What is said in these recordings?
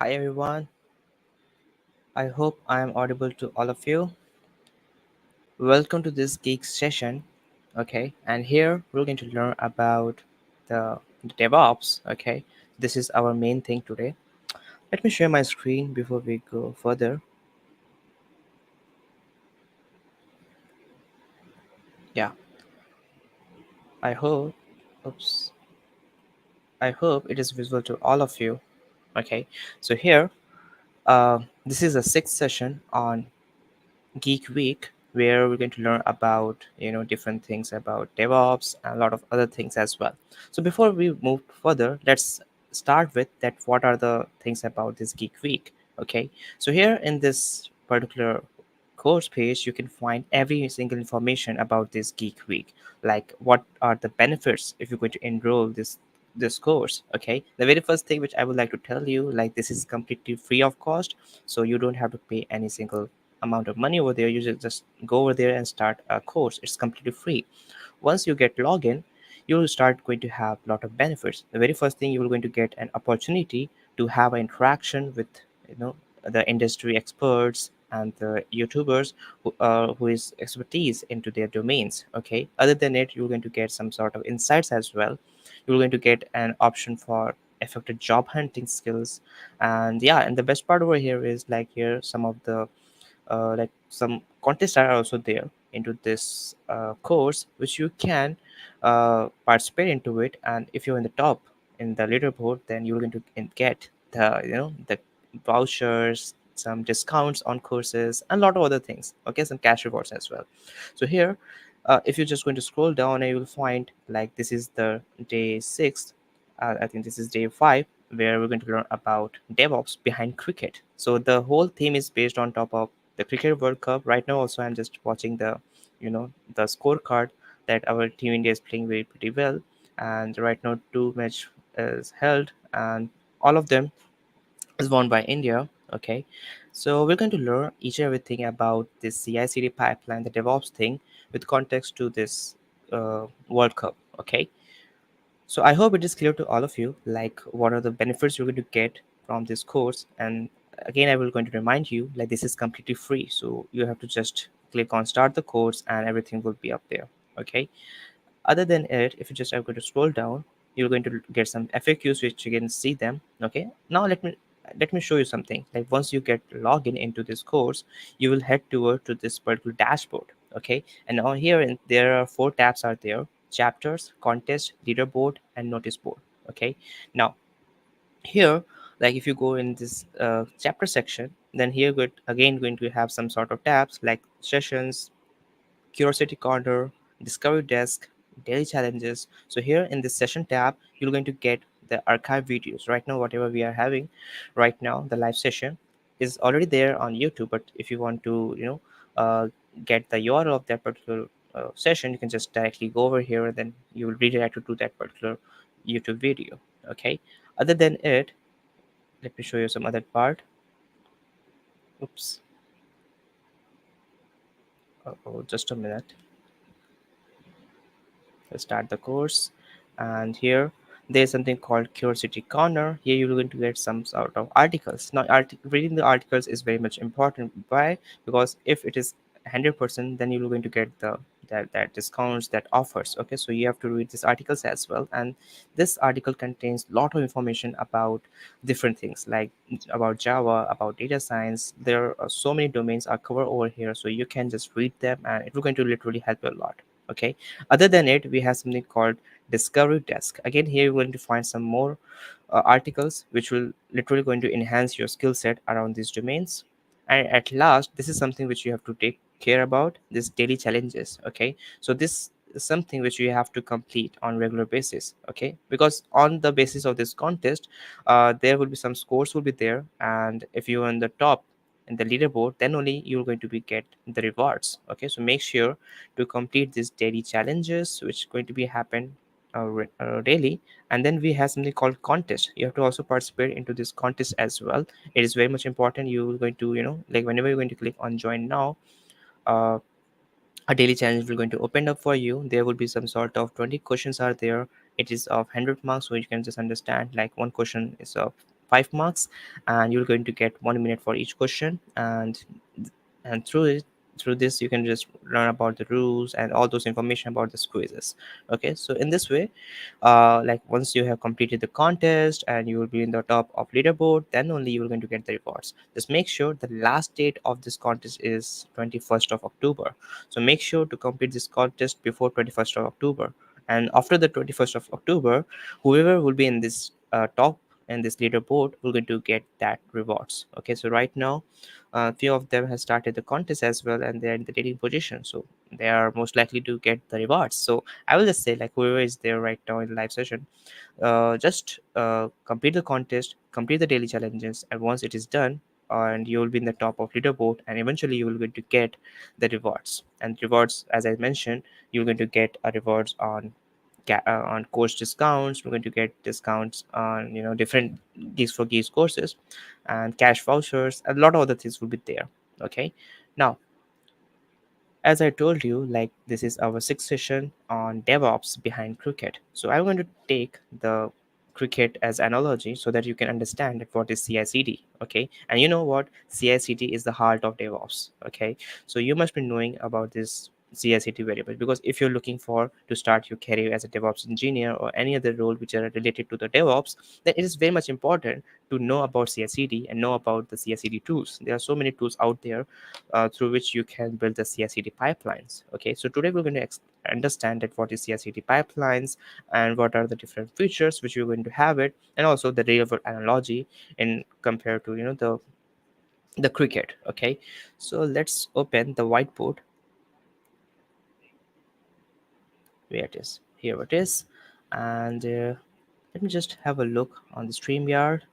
Hi everyone, I hope I am audible to all of you. Welcome to this Geek session. Okay, and here we're going to learn about the DevOps. Okay, this is our main thing today. Let me share my screen before we go further. Yeah, I hope, oops, I hope it is visible to all of you. Okay, so here, this is a sixth session on Geek Week, where we're going to learn about different things about DevOps and a lot of other things as well. So before we move further, let's start with that. What are the things about this Geek Week? Okay, so here in this particular course page, you can find every single information about this Geek Week, like what are the benefits if you're going to enroll this course. Okay, the very first thing which I would like to tell you, like, this is completely free of cost, so you don't have to pay any single amount of money over there. You just go over there and start a course. It's completely free. Once you get login, you will start going to have a lot of benefits. The very first thing, you will going to get an opportunity to have an interaction with you know the industry experts and the YouTubers who is expertise into their domains. Okay, other than it, you're going to get some sort of insights as well. You're going to get an option for effective job hunting skills. And yeah, and the best part over here is, like, here some of the like some contests are also there into this course, which you can participate into it. And if you're in the top in the leaderboard, then you're going to get the vouchers, some discounts on courses, and a lot of other things. Okay, some cash rewards as well. So here, if you're just going to scroll down, and you will find, like, this is the day 6. I think this is day 5, where we're going to learn about DevOps behind cricket. So the whole theme is based on top of the cricket World Cup. Right now, also, I'm just watching the scorecard that our team India is playing very pretty well. And right now, two match is held, and all of them is won by India. Okay, so we're going to learn each and everything about this CI/CD pipeline, the DevOps thing, with context to this World Cup. Okay, so I hope it is clear to all of you, like, what are the benefits you're going to get from this course. And again, I will going to remind you, like, this is completely free, so you have to just click on start the course and everything will be up there. Okay. Other than it, if you just are going to scroll down, you're going to get some FAQs which you can see them. Okay. Now let me show you something. Like, once you get login into this course, you will head toward to this particular dashboard. Okay, and now here there are four tabs are there: chapters, contest, leaderboard, and notice board. Okay, now here, like, if you go in this chapter section, then here again going to have some sort of tabs like sessions, curiosity corner, discovery desk, daily challenges. So here in this session tab, you're going to get the archive videos. Right now, whatever we are having right now, the live session is already there on YouTube. But if you want to get the URL of that particular session, you can just directly go over here, and then you will redirect to that particular YouTube video. Okay, other than it, let me show you some other part. Oops. Oh, just a minute. Let's start the course. And here there's something called curiosity corner. Here you're going to get some sort of articles. Now, reading the articles is very much important. Why? Because if it is 100%, then you're going to get that discounts, that offers. Okay, so you have to read these articles as well. And this article contains a lot of information about different things, like about Java, about data science. There are so many domains are covered over here, so you can just read them, and it will going to literally help you a lot. Okay, other than it, we have something called discovery desk. Again, here you're going to find some more articles which will literally going to enhance your skill set around these domains. And at last, this is something which you have to take care about, this daily challenges. Okay, so this is something which you have to complete on regular basis. Okay, because on the basis of this contest, there will be some scores will be there, and if you're on the top in the leaderboard, then only you're going to be get the rewards. Okay, so make sure to complete these daily challenges which going to be happen daily. And then we have something called contest. You have to also participate into this contest as well. It is very much important. You're going to, like, whenever you're going to click on join now, uh, a daily challenge will going to open up for you. There will be some sort of 20 questions are there. It is of 100 marks, so you can just understand, like, one question is of 5 marks, and you're going to get 1 minute for each question. And through this you can just learn about the rules and all those information about the quizzes. Okay, so in this way, like once you have completed the contest and you will be in the top of leaderboard, then only you are going to get the rewards. Just make sure the last date of this contest is 21st of October. So make sure to complete this contest before 21st of October. And after the 21st of October, whoever will be in this top and this leaderboard will going to get that rewards. Okay, so right now few of them has started the contest as well, and they're in the leading position, so they are most likely to get the rewards. So I will just say, like, whoever is there right now in the live session, just complete the contest, complete the daily challenges, and once it is done, and you will be in the top of leaderboard, and eventually you will going to get the rewards. And rewards, as I mentioned, you're going to get a rewards on course discounts. We're going to get discounts on different Geeks for Geeks courses, and cash vouchers. A lot of other things will be there. Okay, now, as I told you, like, this is our sixth session on DevOps behind cricket. So I'm going to take the cricket as analogy so that you can understand that what is CI/CD. Okay, and you know what, CI/CD is the heart of DevOps. Okay, so you must be knowing about this CI/CD variable, because if you're looking for to start your career as a DevOps engineer or any other role which are related to the DevOps, then it is very much important to know about CI/CD and know about the CI/CD tools. There are so many tools out there through which you can build the CI/CD pipelines. Okay, so today we're going to understand that what is CI/CD pipelines and what are the different features which you're going to have it, and also the real world analogy in compared to the cricket. Okay, so let's open the whiteboard. Where it is? Here it is, and let me just have a look on the StreamYard.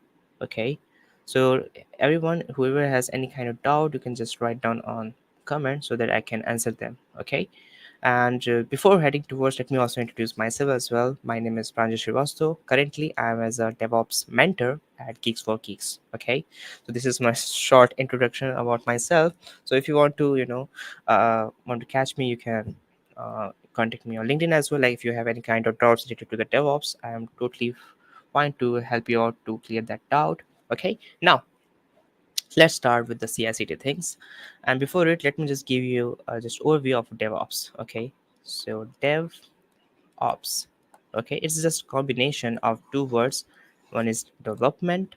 Okay, so everyone, whoever has any kind of doubt, you can just write down on comment so that I can answer them. Okay, and before heading towards, let me also introduce myself as well. My name is Pranjal. Currently, I am as a DevOps mentor at Geeks for Geeks. Okay, so this is my short introduction about myself. So if you want to, want to catch me, you can contact me on LinkedIn as well. Like, if you have any kind of doubts related to the DevOps, I am totally fine to help you out to clear that doubt. Okay, now let's start with the CI/CD things. And before it, let me just give you just overview of DevOps. Okay, so DevOps, okay, it's just combination of two words. One is development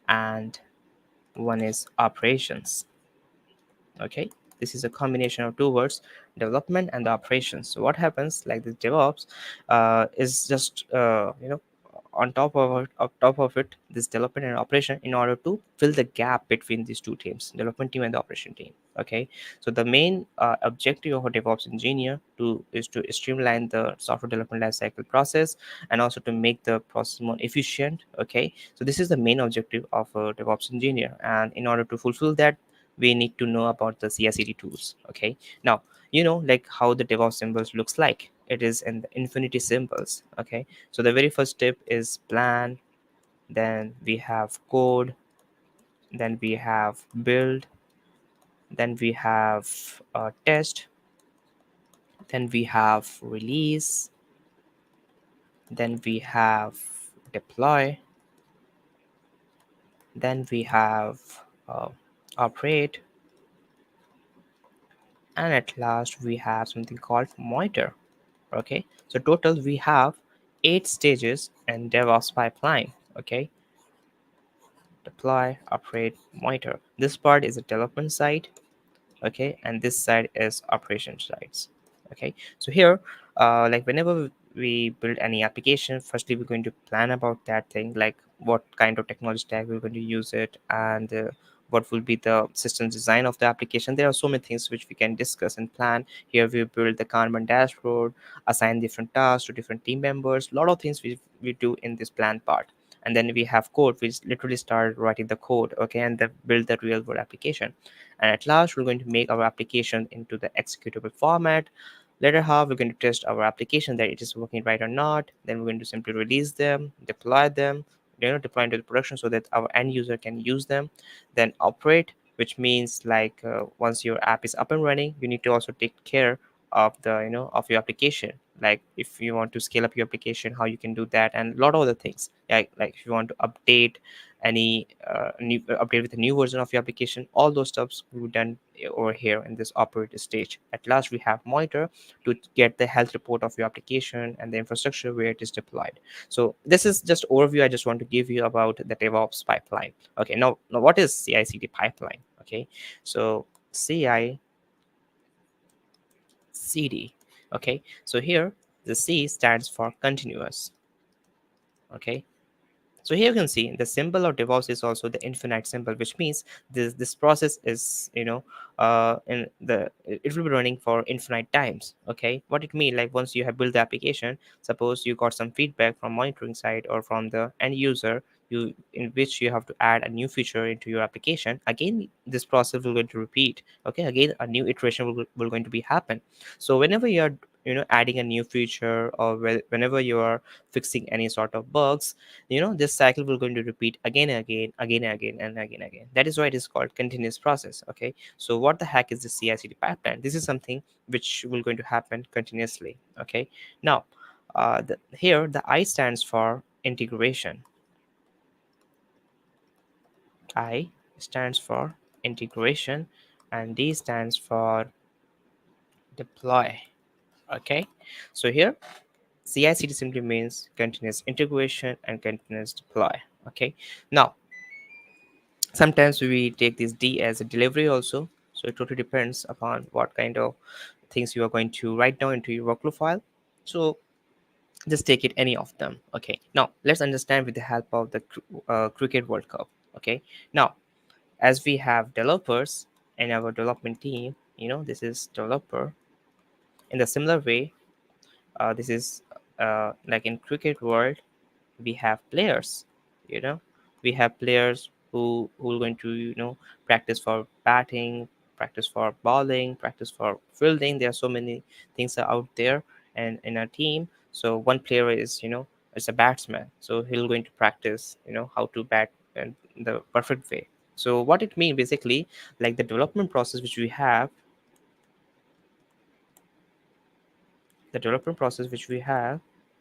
and one is operations. Okay, this is a combination of two words, development and the operations. So what happens, like, the DevOps is just on top of it, this development and operation, in order to fill the gap between these two teams, development team and the operation team. Okay, so the main objective of a DevOps engineer is to streamline the software development lifecycle process, and also to make the process more efficient. Okay, so this is the main objective of a DevOps engineer, and in order to fulfill that, we need to know about the CI/CD tools. Okay, now, like how the DevOps symbols looks like. It is in the infinity symbols. Okay, so the very first step is plan, then we have code, then we have build, then we have test, then we have release, then we have deploy, then we have uh, operate, and at last we have something called monitor. Okay, so total we have 8 stages in DevOps pipeline. Okay, deploy, operate, monitor. This part is the development side. Okay, and this side is operation sides. Okay, so here, like, whenever we build any application, firstly we're going to plan about that thing, like what kind of technology stack we're going to use it, and what will be the system design of the application. There are so many things which we can discuss and plan. Here we build the Kanban dashboard, assign different tasks to different team members, a lot of things we do in this plan part. And then we have code, we literally start writing the code. Okay, and then build the real world application. And at last, we're going to make our application into the executable format. Later half, we're going to test our application that it is working right or not. Then we're going to simply release them, deploy them, deploy into the production so that our end user can use them. Then operate, which means, like, once your app is up and running, you need to also take care of the of your application, like if you want to scale up your application, how you can do that, and a lot of other things, like if you want to update any new update with a new version of your application, all those stuffs will be done over here in this operator stage. At last we have monitor to get the health report of your application and the infrastructure where it is deployed. So this is just overview I just want to give you about the DevOps pipeline. Okay, now what is CI/CD pipeline? Okay, so CI/CD. Okay, so here the C stands for continuous. Okay, so here you can see the symbol of DevOps is also the infinite symbol, which means this process is in the it will be running for infinite times. Okay, what it mean, like once you have built the application, suppose you got some feedback from monitoring side or from the end user, you in which you have to add a new feature into your application. Again, this process will going to repeat. Okay, again a new iteration will going to be happen. So whenever you are adding a new feature, or whenever you are fixing any sort of bugs, this cycle will going to repeat again and again, again and again, and again and again. That is why it is called continuous process. Okay, so what the heck is the CI/CD pipeline? This is something which will going to happen continuously. Okay, now here the I stands for integration. I stands for integration, and D stands for deploy. Okay, so here CI/CD simply means continuous integration and continuous deploy. Okay, now sometimes we take this D as a delivery also, so it totally depends upon what kind of things you are going to write down into your workflow file. So just take it any of them. Okay, now let's understand with the help of the cricket world cup. Okay, now as we have developers in our development team, this is developer. In the similar way, this is like in cricket world, we have players. you know we have players who are going to practice for batting, practice for bowling, practice for fielding. There are so many things are out there and in a team. So one player is a batsman, so he'll going to practice how to bat in the perfect way. So what it means basically, like the development process which we have,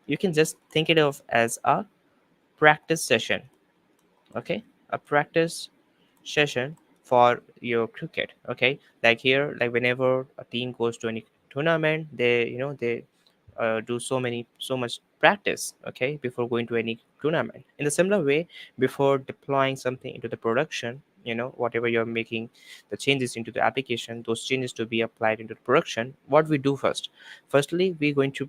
you can just think it of as a practice session. Okay, a practice session for your cricket. Okay, like here, like whenever a team goes to any tournament, they do so much practice, okay, before going to any tournament. In the similar way, before deploying something into the production, whatever you're making the changes into the application, those changes to be applied into the production, what we do firstly we're going to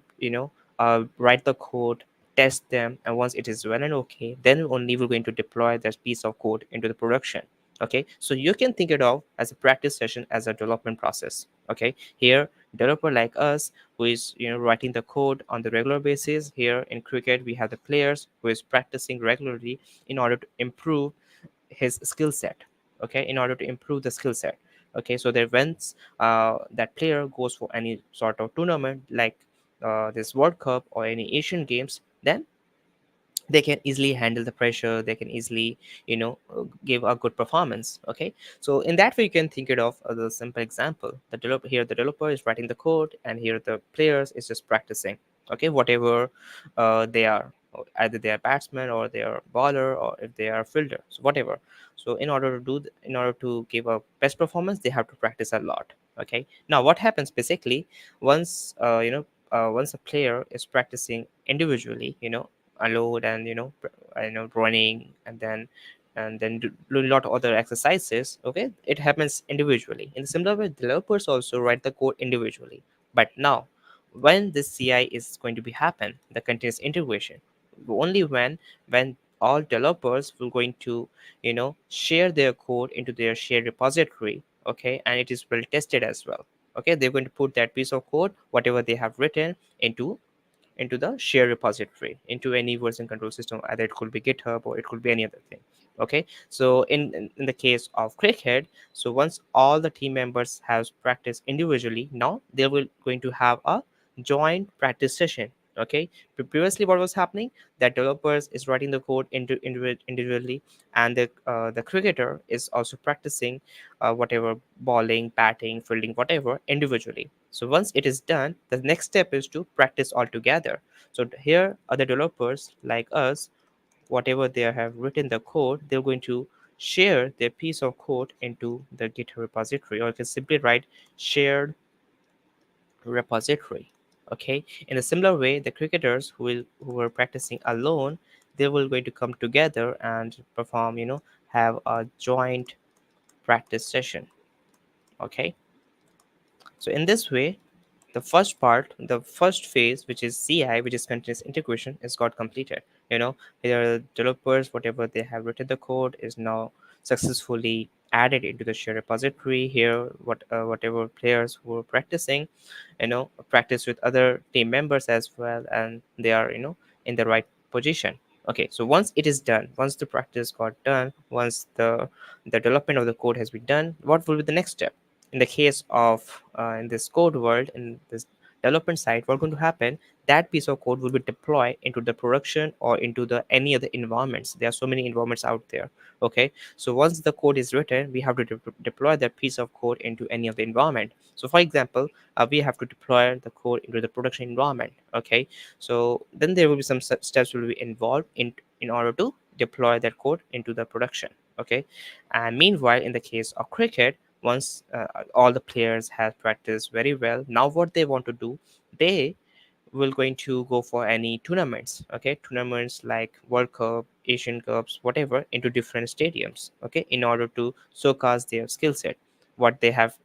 write the code, test them, and once it is well and okay, then only we're going to deploy that piece of code into the production. Okay, so you can think it of as a practice session as a development process. Okay, here developer like us who is writing the code on the regular basis. Here in cricket we have the players who is practicing regularly in order to improve his skill set. Okay, in order to improve the skill set. Okay, so that once that player goes for any sort of tournament, like this world cup or any Asian games, then they can easily handle the pressure, they can easily give a good performance. Okay, so in that way you can think it of as a simple example. The developer is writing the code, and here the players is just practicing. Okay, whatever they are, either they are batsman or they are bowler or if they are fielder, so whatever. So in order to give a best performance, they have to practice a lot. Okay, now what happens basically, once once a player is practicing individually, alone, and running, and then do a lot of other exercises. Okay, it happens individually. In the similar way, developers also write the code individually. But now when this CI is going to be happen, the continuous integration, only when all developers will going to share their code into their shared repository. Okay, and it is well tested as well. Okay, they're going to put that piece of code, whatever they have written, into the share repository, into any version control system. Either it could be GitHub or it could be any other thing. Okay, so in the case of cricket, so once all the team members have practiced individually, now they will going to have a joint practice session. Okay, previously what was happening, that developers is writing the code individually, and the cricketer is also practicing whatever bowling, batting, fielding, whatever, individually. So once it is done, the next step is to practice all together. So here other developers like us, whatever they have written the code, they're going to share their piece of code into the GitHub repository, or you can simply write shared repository. Okay, in a similar way, the cricketers who were practicing alone, they will going to come together and perform, have a joint practice session. Okay, so in this way, the first part, the first phase, which is CI, which is continuous integration, is got completed. Here the developers, whatever they have written the code, is now successfully added into the shared repository. Here, whatever players who were practicing, practice with other team members as well, and they are, in the right position. Okay, so once it is done, once the practice got done, once the development of the code has been done, what will be the next step? In the case of in this code world, in this development side, what's going to happen, that piece of code will be deployed into the production or into the any other environments. There are so many environments out there. Okay, so once the code is written, we have to deploy that piece of code into any of the environment. So for example, we have to deploy the code into the production environment. Okay, so then there will be some steps will be involved in order to deploy that code into the production. Okay, and meanwhile, in the case of cricket, once all the players have practiced very well, now what they want to do, they will going to go for any tournaments. Okay, tournaments like World Cup, Asian Cups, whatever, into different stadiums. Okay, in order to showcase their skill set, what they have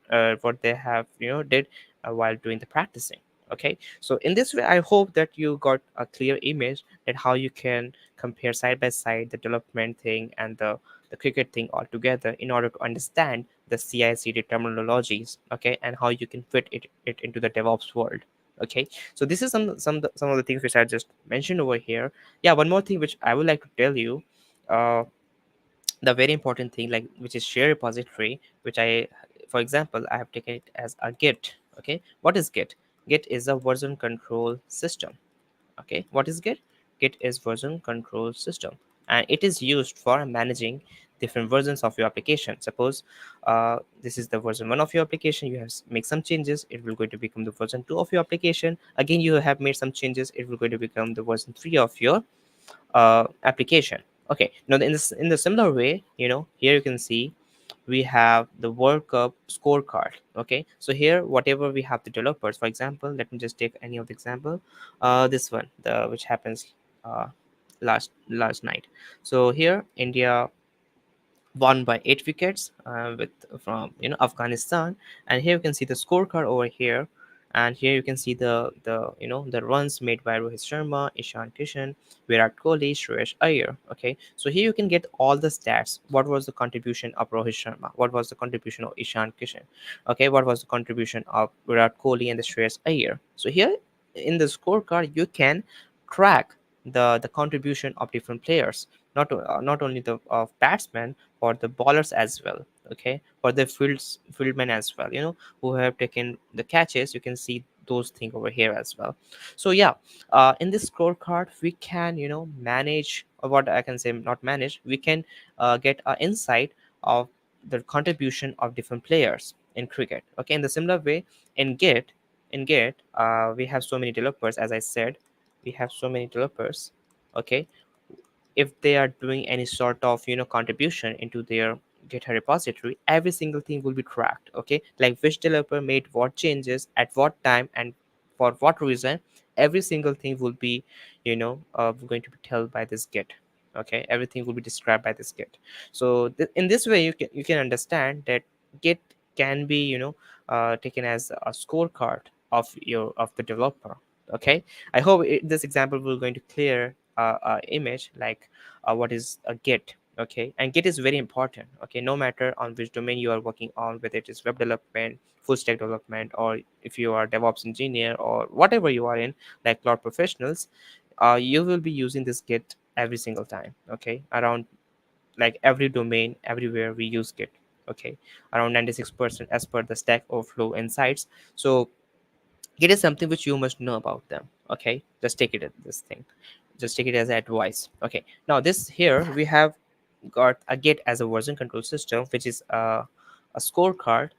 did while doing the practicing. Okay, so in this way, I hope that you got a clear image that how you can compare side by side the development thing and the cricket thing all together in order to understand the CI/CD terminologies. Okay, and how you can fit it into the DevOps world. Okay, so this is some of the things which I just mentioned over here. Yeah, one more thing which I would like to tell you, uh, the very important thing, like, which is share repository, which I, for example, I have taken it as a Git. Okay, what is Git? Git is a version control system. Okay, what is Git? Git is version control system, and it is used for managing different versions of your application. Suppose this is the version 1 of your application, you have make some changes, it will going to become the version 2 of your application. Again, you have made some changes, it will going to become the version 3 of your application. Okay, now in the similar way, here you can see we have the World Cup scorecard. Okay, so here whatever we have the developers, for example, let me just take any of the example, this one, the which happens uh, last night. So here India won by 8 wickets with from Afghanistan, and here you can see the scorecard over here, and here you can see the runs made by Rohit Sharma, Ishan Kishan, Virat Kohli, Shreyas Iyer. Okay, so here you can get all the stats. What was the contribution of Rohit Sharma? What was the contribution of Ishan Kishan? Okay, what was the contribution of Virat Kohli and the Shreyas Iyer? So here in the scorecard you can track the contribution of different players, not only the of batsmen, for the bowlers as well. Okay, for the fieldmen as well, who have taken the catches, you can see those things over here as well. So yeah, in this scorecard we can manage, or what I can say, not manage, we can get an insight of the contribution of different players in cricket. Okay, in the similar way, in Git, we have so many developers, as I said, we have so many developers. Okay, if they are doing any sort of contribution into their GitHub repository, every single thing will be tracked. Okay, like which developer made what changes at what time and for what reason, every single thing will be going to be told by this Git. Okay, everything will be described by this Git. So in this way you can understand that Git can be taken as a scorecard of the developer. Okay, I hope this example will going to clear image, like what is a Git. Okay, and Git is very important. Okay, no matter on which domain you are working on, whether it is web development, full stack development, or if you are DevOps engineer or whatever you are in, like cloud professionals, you will be using this Git every single time. Okay, around, like, every domain, everywhere we use Git. Okay, around 96% as per the Stack Overflow insights. So it is something which you must know about them. Okay, just take it as this thing, just take it as advice. Okay, now this here we have got a Git as a version control system, which is a scorecard.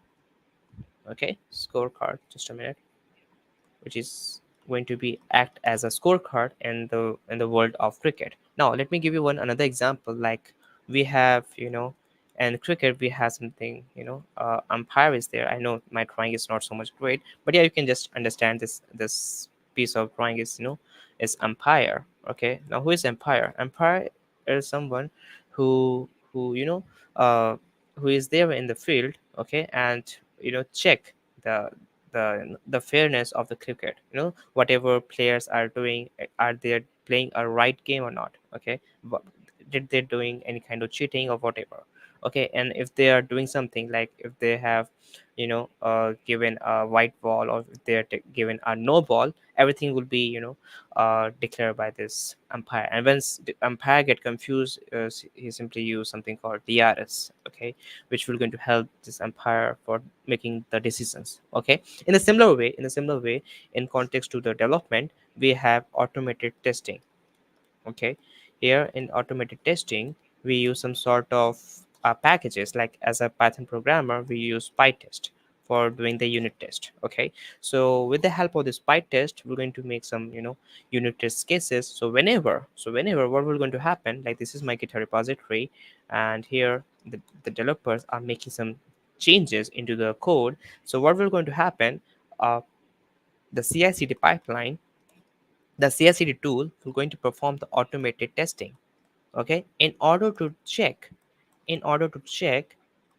Okay, scorecard, just a minute, which is going to be act as a scorecard in the world of cricket. Now let me give you one another example. Like we have, in cricket we have something, umpire is there. I know my drawing is not so much great, but yeah, you can just understand this piece of drawing is, is umpire. Okay, now who is umpire? Umpire is someone who uh who is there in the field, okay, and check the the fairness of the cricket. Whatever players are doing, are they playing a right game or not? Okay, did they doing any kind of cheating or whatever? Okay, and if they are doing something, like if they have given a white ball, or if they're given a no ball, everything will be declared by this umpire. And once the umpire get confused, he simply use something called DRS. Okay, which will going to help this umpire for making the decisions. Okay, in a similar way, in context to the development, we have automated testing. Okay, here in automated testing, we use some sort of packages. Like as a Python programmer, we use PyTest for doing the unit test. Okay, so with the help of this PyTest, we're going to make some unit test cases. So whenever what will going to happen, like this is my GitHub repository, and here the developers are making some changes into the code. So what will going to happen, uh, the CI/CD pipeline, the CI/CD tool will going to perform the automated testing. Okay, in order to check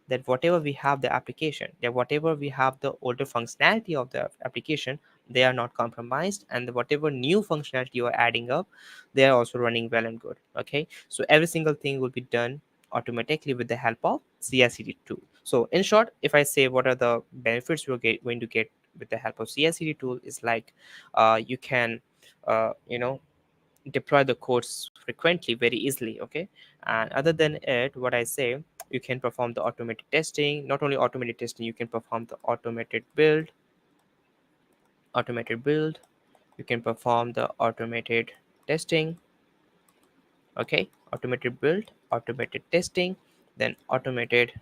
that whatever we have the application, that whatever we have the older functionality of the application, they are not compromised, and whatever new functionality you are adding up, they are also running well and good. Okay, so every single thing will be done automatically with the help of CI/CD tool. So in short, if I say what are the benefits going to get with the help of CI/CD tool, is like you can deploy the codes frequently, very easily. Okay, and other than it, what I say, you can perform the automated testing. Not only automated testing, you can perform the automated build, you can perform the automated testing. Okay, automated build, automated testing, then automated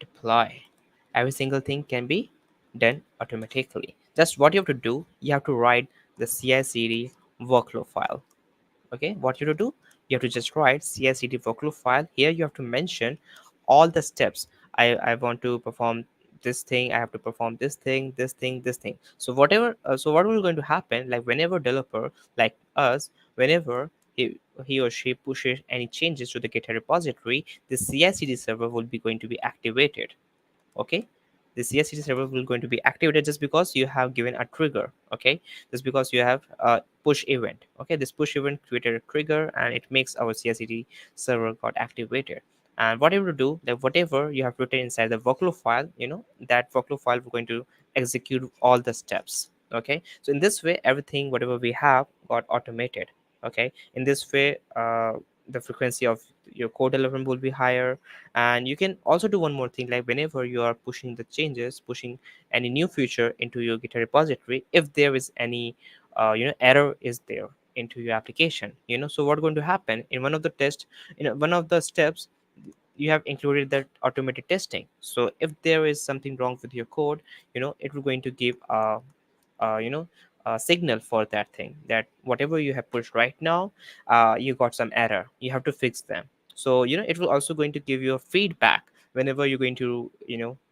deploy. Every single thing can be done automatically. Just what you have to do, you have to write the CI/CD workflow file. Okay, what you have to do, you have to just write CI/CD workflow file. Here you have to mention all the steps. I want to perform this thing, I have to perform this thing, this thing, this thing. So whatever, so what will going to happen, like whenever developer like us, whenever he or she pushes any changes to the GitHub repository, the CI/CD server will be going to be activated. Okay, the CI/CD server will going to be activated just because you have given a trigger. Okay, just because you have a push event. Okay, this push event created a trigger, and it makes our CI/CD server got activated. And whatever to do, like whatever you have written inside the workflow file, that workflow file we're going to execute all the steps. Okay, so in this way, everything whatever we have got automated. Okay, in this way, the frequency of your code development will be higher. And you can also do one more thing, like whenever you are pushing the changes, pushing any new feature into your GitHub repository, if there is any error is there into your application, so what's going to happen in one of the test, one of the steps, you have included that automated testing. So if there is something wrong with your code, it will going to give uh, you know a signal for that thing, that whatever you have pushed right now, you got some error, you have to fix them. So it will also going to give you a feedback whenever you're going to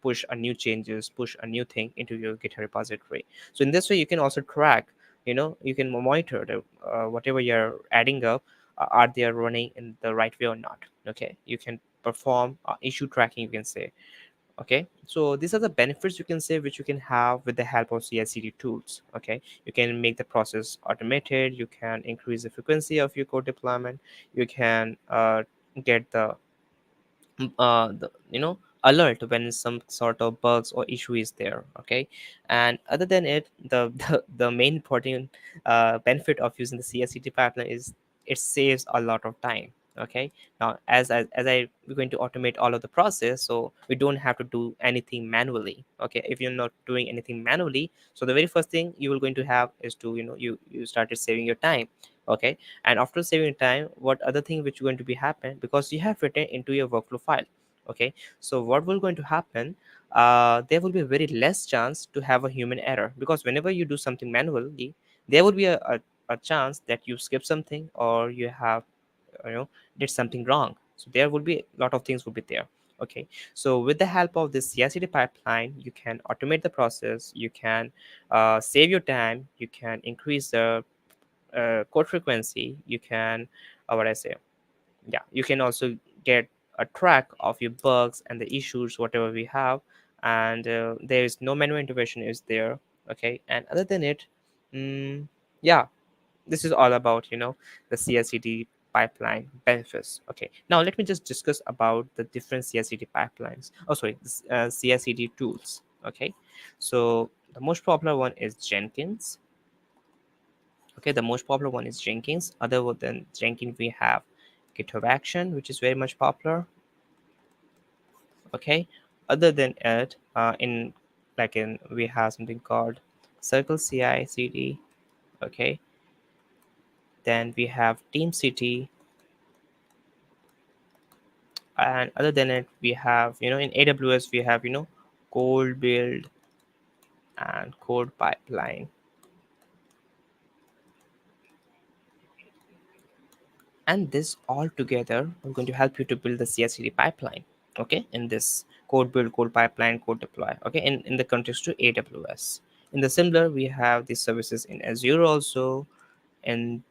push a new changes, push a new thing into your GitHub repository. So in this way, you can also track, you can monitor the whatever you're adding up, are they running in the right way or not. Okay, you can perform issue tracking, you can say. Okay, so these are the benefits, you can say, which you can have with the help of CI/CD tools. Okay, you can make the process automated, you can increase the frequency of your code deployment, you can get the alert when some sort of bugs or issue is there. Okay, and other than it, the main important benefit of using the CI/CD pipeline is it saves a lot of time. Okay, now as I we're going to automate all of the process, so we don't have to do anything manually. Okay, if you're not doing anything manually, so the very first thing you will going to have is to, you started saving your time. Okay, and after saving time, what other thing which going to be happen, because you have written into your workflow file. Okay, so what will going to happen, there will be a very less chance to have a human error, because whenever you do something manually, there will be a chance that you skip something, or you have, you know did something wrong. So there will be a lot of things will be there. Okay, so with the help of this CI/CD pipeline, you can automate the process, you can save your time, you can increase the code frequency, you can, what I say, yeah, you can also get a track of your bugs and the issues whatever we have. And there is no manual intervention is there. Okay, and other than it, yeah, this is all about, the CI/CD pipeline benefits. Okay, now let me just discuss about the different CI/CD pipelines, oh sorry, CI/CD tools. Okay, so the most popular one is Jenkins. Okay, the most popular one is Jenkins. Other than Jenkins, we have GitHub Action, which is very much popular. Okay, other than it, in like in we have something called Circle CI/CD. Okay, then we have Team City. And other than it, we have, in AWS we have, Cold Build and Code Pipeline. And this all together are going to help you to build the CI/CD pipeline. Okay, in this Code Build, Code Pipeline, Code Deploy. Okay, in the context to AWS. In the similar, we have these services in Azure also, and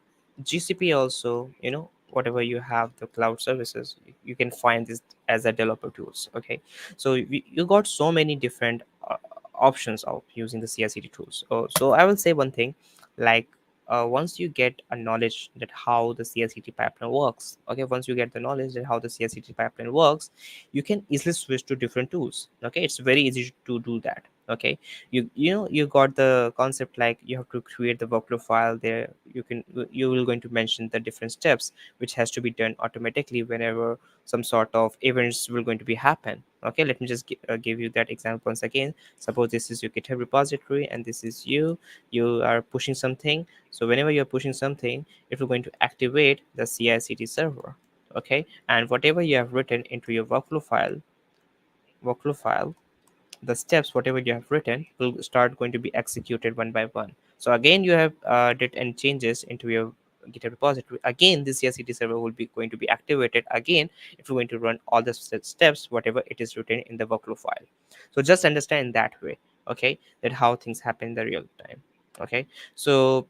GCP also. Whatever you have the cloud services, you can find this as a developer tools. Okay, so you got so many different options of using the CI/CD tools. So I will say one thing, like, once you get a knowledge that how the CI/CD pipeline works. Okay, once you get the knowledge that how the CI/CD pipeline works, you can easily switch to different tools. Okay, it's very easy to do that. Okay, you got the concept, like you have to create the workflow file there. You will going to mention the different steps which has to be done automatically whenever some sort of events will going to be happen. Okay, let me just give you that example once again. Suppose this is your GitHub repository and this is you are pushing something. So whenever you're pushing something, it will going to activate the CI/CD server. Okay, and whatever you have written into your workflow file, the steps whatever you have written will start going to be executed one by one. So again, you have did any changes into your GitHub repository, again this CI/CD server will be going to be activated again. If you're going to run all the steps whatever it is written in the workflow file. So just understand that way. Okay, that how things happen in the real time. Okay, so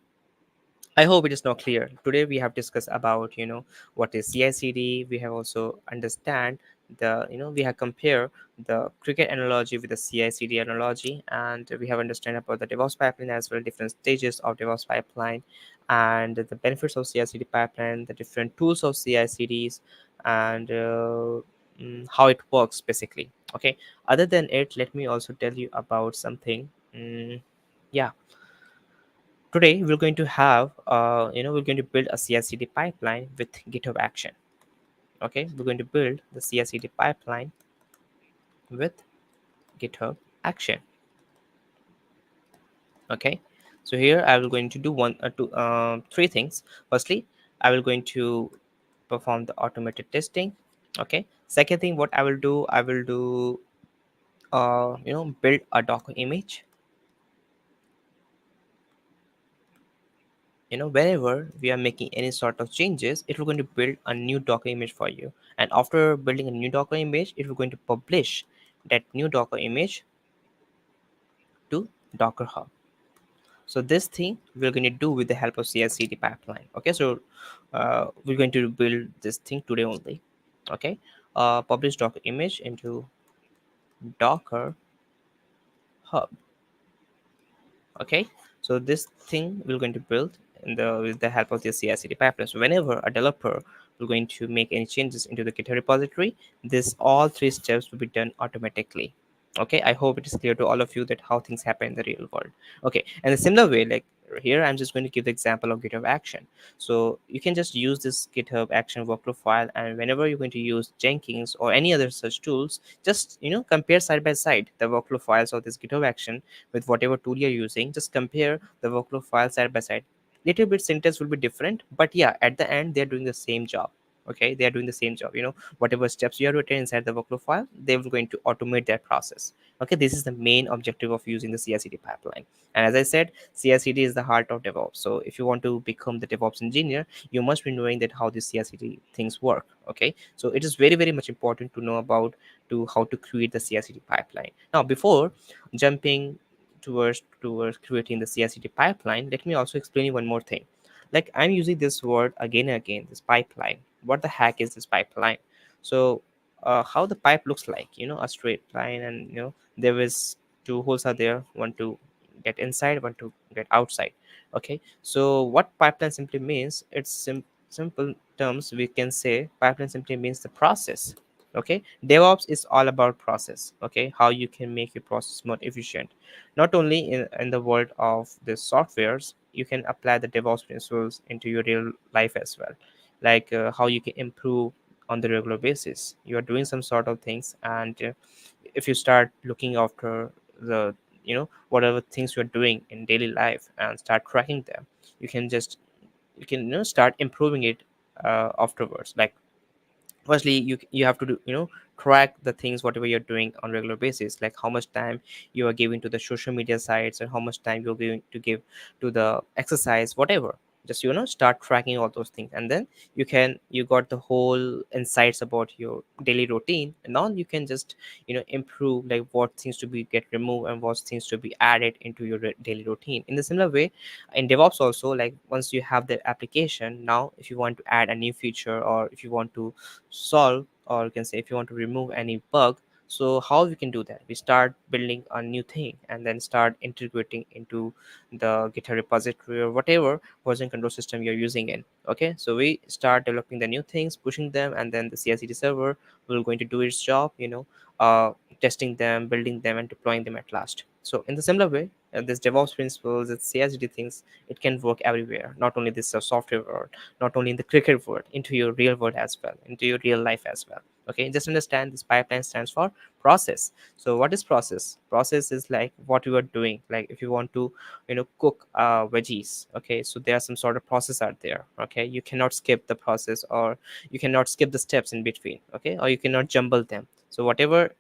I hope it is now clear. Today we have discussed about, what is CI/CD. We have also understand we have compared the cricket analogy with the CI/CD analogy, and we have understand about the DevOps pipeline as well, different stages of DevOps pipeline, and the benefits of CI/CD pipeline, the different tools of CI/CDs, and how it works basically. Okay. Other than it, let me also tell you about something. Yeah, today we're going to have, we're going to build a CI/CD pipeline with GitHub Action. Okay, we're going to build the CI/CD pipeline with GitHub Action. Okay, so here I will going to do three things. Firstly, I will going to perform the automated testing. Okay, second thing, what I will do, build a Docker image. Whenever we are making any sort of changes, it will going to build a new Docker image for you, and after building a new Docker image, it will going to publish that new Docker image to Docker Hub. So this thing we're going to do with the help of CI/CD pipeline. Okay, so we're going to build this thing today only. Okay, publish Docker image into Docker Hub. Okay, so this thing we're going to build with the help of the CI/CD pipeline. So whenever a developer will going to make any changes into the GitHub repository, this all three steps will be done automatically. Okay, I hope it is clear to all of you that how things happen in the real world. Okay, and a similar way, like Here I'm just going to give the example of GitHub Action. So you can just use this GitHub Action workflow file, and whenever you're going to use Jenkins or any other such tools, just compare side by side the workflow files of this GitHub Action with whatever tool you're using. Just compare the workflow file side by side. Little bit syntax will be different, but yeah, at the end they're doing the same job. Okay, they are doing the same job. Whatever steps you have written inside the workflow file, they're going to automate that process. Okay, this is the main objective of using the CI/CD pipeline. And as I said, CI/CD is the heart of DevOps. So if you want to become the DevOps engineer, you must be knowing that how these CI/CD things work. Okay, so it is very very much important to know about to how to create the CI/CD pipeline. Now, before jumping towards creating the CI/CD pipeline, let me also explain you one more thing. Like, I'm using this word again and again, this pipeline. What the heck is this pipeline? So how the pipe looks like, a straight line, and there is two holes are there, one to get inside, one to get outside. Okay, so what pipeline simply means, it's simple terms, we can say pipeline simply means the process. Okay, DevOps is all about process. Okay, how you can make your process more efficient. Not only in the world of the softwares, you can apply the DevOps principles into your real life as well. Like how you can improve on the regular basis. You are doing some sort of things, and if you start looking after the whatever things you're doing in daily life and start tracking them, you can just you can start improving it afterwards. Like, firstly, you have to do track the things whatever you're doing on regular basis, like how much time you are giving to the social media sites, and how much time you're going to give to the exercise, whatever. Just start tracking all those things, and then you got the whole insights about your daily routine, and now you can just improve, like what things to be get removed and what things to be added into your daily routine. In the similar way, in DevOps also, like once you have the application, now if you want to add a new feature, or if you want to solve, or you can say if you want to remove any bug, so how we can do that? We start building a new thing and then start integrating into the GitHub repository or whatever version control system you're using in. Okay, so we start developing the new things, pushing them, and then the CI/CD server will going to do its job, testing them, building them, and deploying them at last. So in the similar way, this DevOps principles, its CI/CD things, it can work everywhere, not only this software world, not only in the cricket world, into your real world as well, into your real life as well. Okay, just understand this pipeline stands for process. So what is process? Process is like what you are doing. Like if you want to cook veggies, okay, so there are some sort of process out there. Okay, you cannot skip the process, or you cannot skip the steps in between. Okay, or you cannot jumble them. So whatever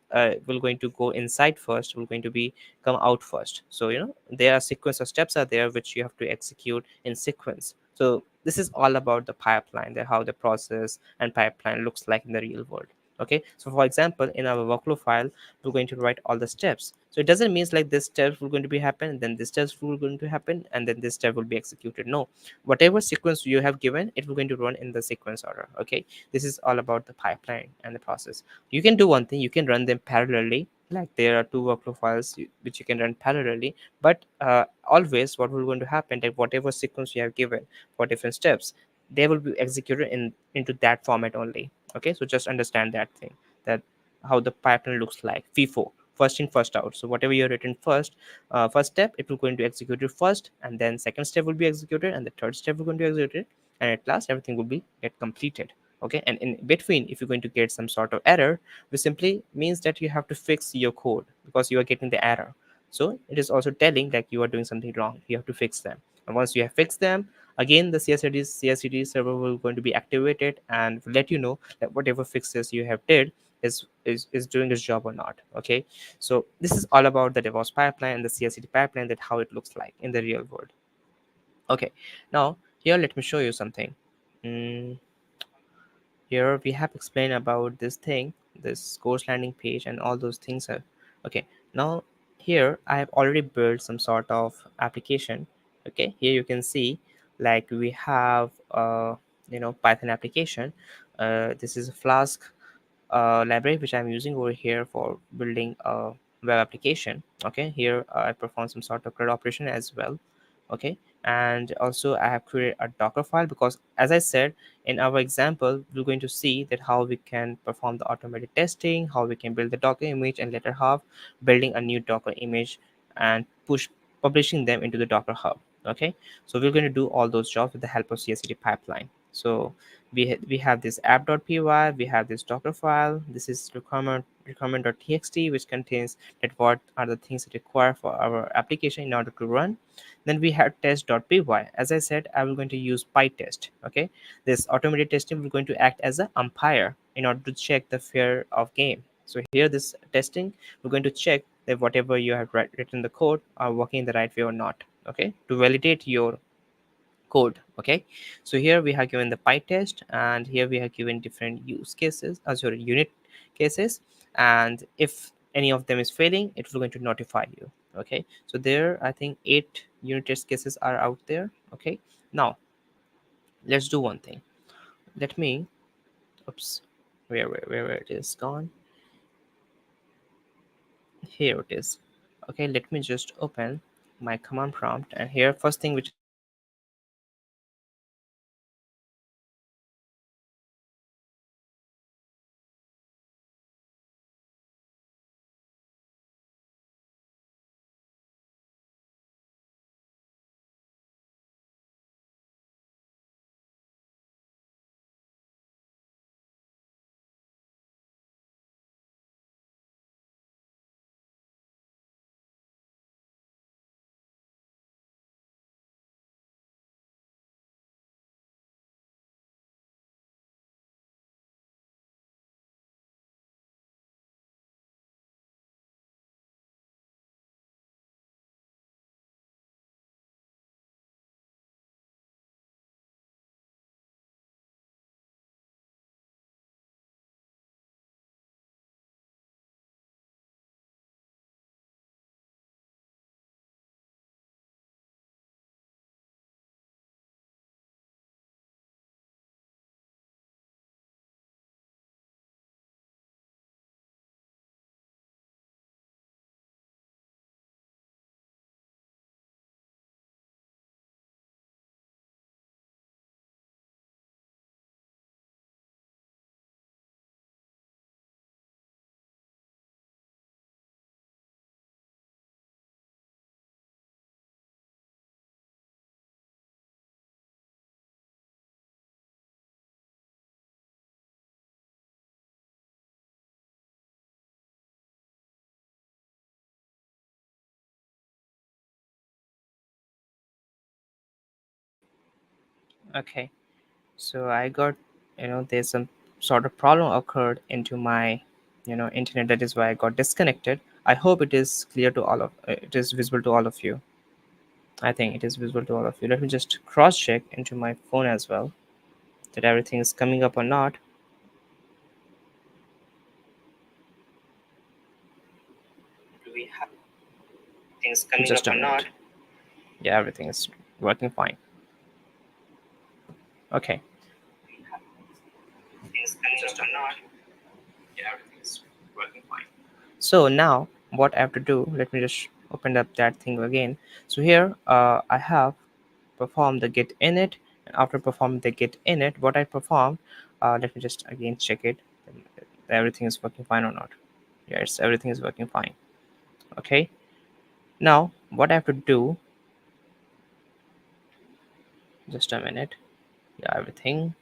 will going to go inside first will going to be come out first. So there are sequence of steps are there which you have to execute in sequence. So this is all about the pipeline, that how the process and pipeline looks like in the real world. Okay, so for example, in our workflow file, we're going to write all the steps. So it doesn't mean like this steps will going to be happen, then this steps will going to happen, and then this step will be executed. No, whatever sequence you have given, it will going to run in the sequence order. Okay, this is all about the pipeline and the process. You can do one thing, you can run them parallelly. Like there are two workflow files which you can run parallelly, but always what will going to happen, that whatever sequence you have given for different steps, they will be executed in into that format only. Okay, so just understand that thing, that how the pipeline looks like. FIFO, first in first out. So whatever you written first, first step, it will going to execute it first, and then second step will be executed, and the third step will going to execute it, and at last everything will be get completed. Okay, and in between, if you're going to get some sort of error, which simply means that you have to fix your code because you are getting the error. So it is also telling like you are doing something wrong, you have to fix them. And once you have fixed them, again the CI/CD server will going to be activated and will let you know that whatever fixes you have did is doing its job or not. Okay, so this is all about the DevOps pipeline and the CI/CD pipeline, that how it looks like in the real world. Okay, now here let me show you something. Mm, Here we have explained about this thing, this course landing page, and all those things are okay. Now here I have already built some sort of application. Okay, here you can see like we have Python application. This is a Flask library which I'm using over here for building a web application. Okay, here I perform some sort of CRUD operation as well. Okay, and also I have created a Docker file, because as I said in our example, we're going to see that how we can perform the automated testing, how we can build the Docker image, and later have building a new Docker image and publishing them into the Docker hub. Okay, so we're going to do all those jobs with the help of ci pipeline. So we have this app.py, we have this docker file, this is requirement.txt, which contains that what are the things that require for our application in order to run. Then we have test.py. As I said, I will going to use pytest. Okay, this automated testing will going to act as an umpire in order to check the fair of game. So here this testing, we're going to check that whatever you have written the code are working in the right way or not. Okay, to validate your code. Okay, so here we have given the pytest, and here we have given different use cases, sorry, unit cases, and if any of them is failing, it will going to notify you. Okay, so there I think 8 unit test cases are out there. Okay, now let's do one thing. Let me, oops, where it is gone. Here it is. Okay, let me just open my command prompt, and here first thing which is going to happen, I'm going to just run Okay, so I got, there's some sort of problem occurred into my, internet. That is why I got disconnected. I hope it is clear to all of, it is visible to all of you. I think it is visible to all of you. Let me just cross check into my phone as well that everything is coming up or not. Do we have things coming just up or not? Yeah, everything is working fine. Okay. Things coming up or not? Yeah, everything is working fine. So now what I have to do, let me just open up that thing again. So here I have performed the git init, and after performing the git init, what I performed, let me just again check it, everything is working fine or not. Yes, everything is working fine. Okay, now what I have to do, just a minute. Yeah, everything you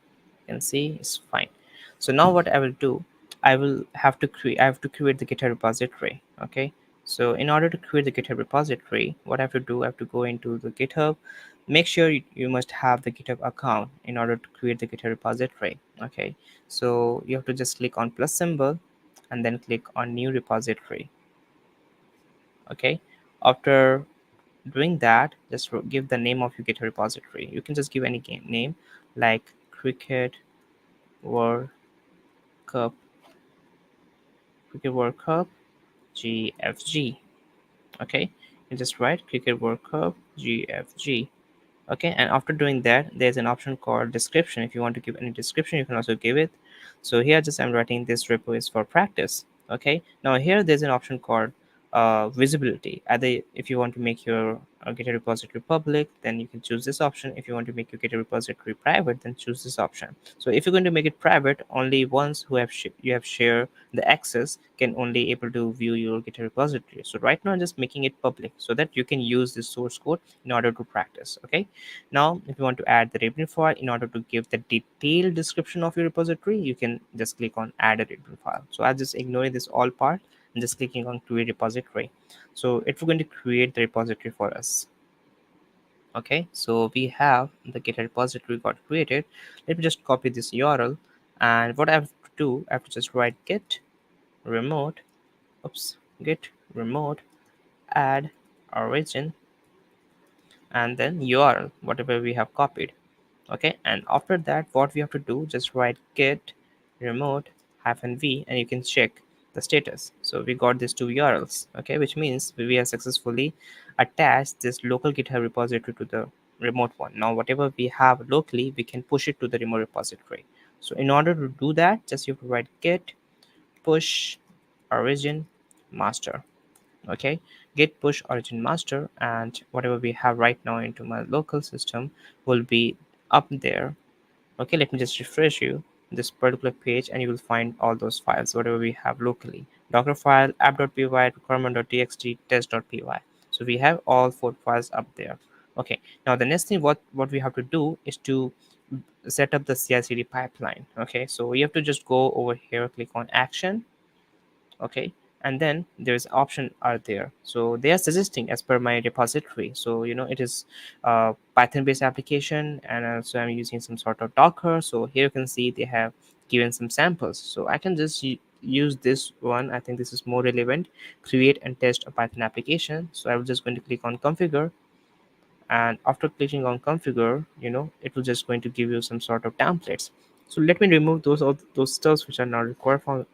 can see is fine. So now what I will do, I have to create the GitHub repository. Okay, so in order to create the GitHub repository, what I have to do, I have to go into the GitHub. Make sure you must have the GitHub account in order to create the GitHub repository. Okay, so you have to just click on plus symbol and then click on new repository. Okay, after doing that, just give the name of your GitHub repository. You can just give any name like Cricket World Cup, Cricket World Cup GFG. Okay, you just write Cricket World Cup GFG. Okay, and after doing that, there's an option called description. If you want to give any description, you can also give it. So here just I'm writing this repo is for practice. Okay, now here there's an option called visibility. Either if you want to make your GitHub repository public, then you can choose this option. If you want to make your GitHub repository private, then choose this option. So if you're going to make it private, only ones who have you have shared the access can only able to view your GitHub repository. So right now I'm just making it public so that you can use this source code in order to practice. Okay. Now, if you want to add the repo file in order to give the detailed description of your repository, you can just click on add a repo file. So I'll just ignore this all part and just clicking on create repository. So it's going to create the repository for us. Okay, so we have the GitHub repository got created. Let me just copy this URL, and what I have to do, I have to just write git remote, oops, git remote add origin, and then URL, whatever we have copied. Okay, and after that what we have to do, just write git remote -v, and you can check the status. So we got these two URLs, okay, which means we have successfully attached this local GitHub repository to the remote one. Now whatever we have locally, we can push it to the remote repository. So in order to do that, just you have to write git push origin master. Okay, git push origin master, and whatever we have right now into my local system will be up there. Okay, let me just refresh you this particular page, and you will find all those files whatever we have locally: docker file, app.py, requirement.txt, test.py. So we have all four files up there. Okay, now the next thing what we have to do is to set up the CI/CD pipeline. Okay, so we have to just go over here, click on action. Okay, and then there's option are there, so they are suggesting as per my repository. So it is Python based application, and also I'm using some sort of Docker. So here you can see they have given some samples, so I can just use this one. I think this is more relevant: create and test a Python application. So I will just going to click on configure, and after clicking on configure, it will just going to give you some sort of templates. So let me remove those stuffs which are not required for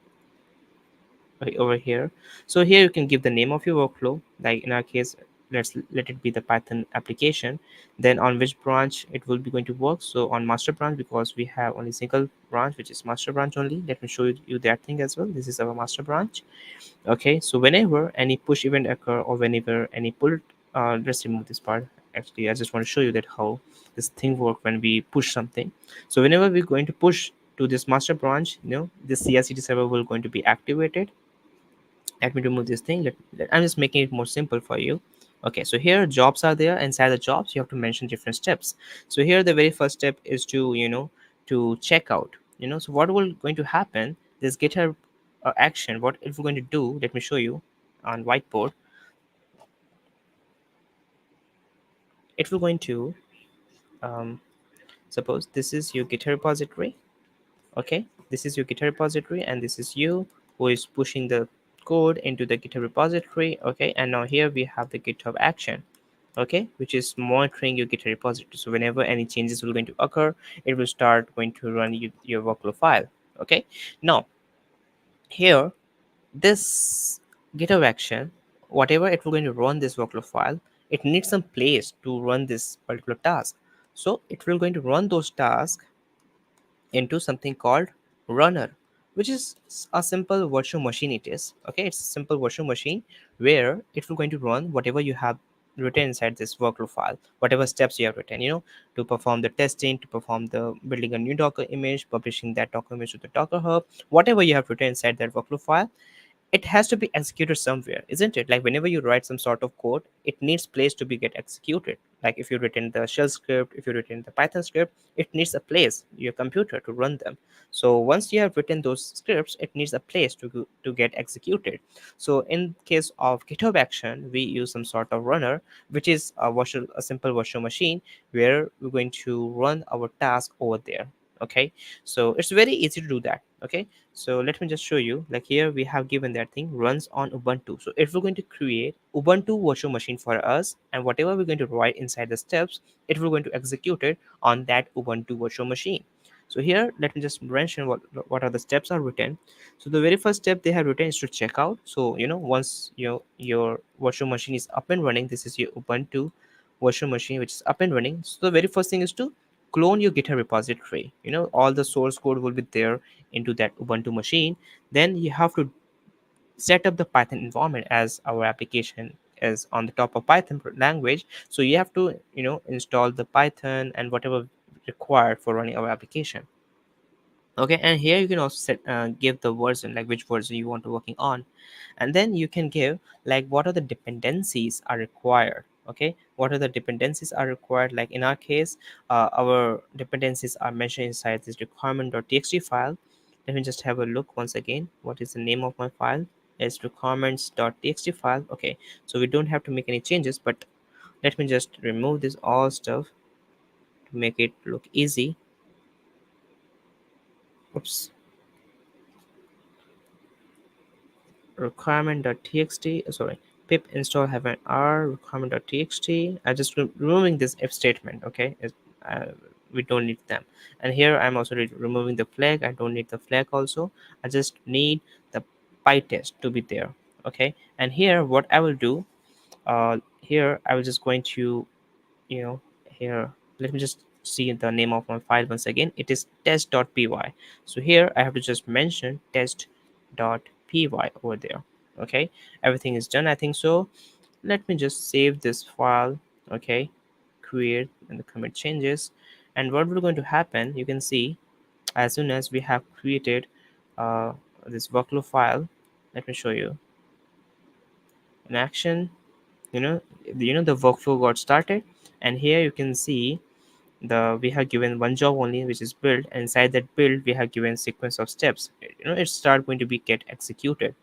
right over here. So here you can give the name of your workflow, like in our case, let it be the Python application. Then on which branch it will be going to work. So on master branch, because we have only single branch, which is master branch only. Let me show you that thing as well. This is our master branch. Okay, so whenever any push event occur, or whenever any pull, let's remove this part. Actually, I just want to show you that how this thing work when we push something. So whenever we're going to push to this master branch, this CI/CD server will going to be activated. Let me remove this thing. I'm just making it more simple for you. Okay, so here jobs are there. Inside the jobs you have to mention different steps. So here the very first step is to to check out. So what will going to happen, this GitHub action, what if we're going to do, let me show you on whiteboard. It will going to um, suppose this is your GitHub repository. Okay, this is your GitHub repository, and this is you who is pushing the code into the GitHub repository. Okay, and now here we have the GitHub action, okay, which is monitoring your GitHub repository. So whenever any changes will going to occur, it will start going to run your workflow file. Okay, now here this GitHub action, whatever it will going to run this workflow file, it needs some place to run this particular task. So it will going to run those tasks into something called runner, which is a simple virtual machine. It is okay, it's a simple virtual machine where it will going to run whatever you have written inside this workflow file, whatever steps you have written, to perform the testing, to perform the building a new Docker image, publishing that Docker image to the Docker hub, whatever you have written inside that workflow file, it has to be executed somewhere, isn't it? Like whenever you write some sort of code, it needs place to be get executed. Like if you've written the shell script, if you've written the Python script, it needs a place, your computer, to run them. So once you have written those scripts, it needs a place to get executed. So in case of GitHub action, we use some sort of runner, which is a simple virtual machine where we're going to run our task over there. Okay, so it's very easy to do that. Okay, so let me just show you. Like here we have given that thing runs on Ubuntu. So if we're going to create Ubuntu virtual machine for us, and whatever we're going to write inside the steps, it will going to execute it on that Ubuntu virtual machine. So here let me just mention what are the steps are written. So the very first step they have written is to check out. So once your virtual machine is up and running, this is your Ubuntu virtual machine which is up and running. So the very first thing is to clone your GitHub repository. All the source code will be there into that Ubuntu machine. Then you have to set up the Python environment, as our application is on the top of Python language. So you have to, install the Python and whatever required for running our application. Okay, and here you can also give the version, like which version you want to working on, and then you can give like what are the dependencies are required. Okay, what are the dependencies are required, like in our case, our dependencies are mentioned inside this requirement.txt file. Let me just have a look once again. What is the name of my file? It's requirements.txt file. Okay, so we don't have to make any changes, but let me just remove this all stuff to make it look easy. Oops. Requirement.txt, sorry, pip install hyphen r requirement.txt. I just removing this if statement. Okay, we don't need them. And here I'm also removing the flag. I don't need the flag also. I just need the pytest to be there. Okay, and here what I will do, here I will just going to, you know here, let me just see the name of my file once again. It is test.py. So here I have to just mention test.py over there. Okay, everything is done, I think so. Let me just save this file. Okay, create and the commit changes. And what will going to happen, you can see, as soon as we have created uh, this workflow file, let me show you in action. The workflow got started, and here you can see we have given one job only, which is build, and inside that build we have given sequence of steps. It's start going to be get executed.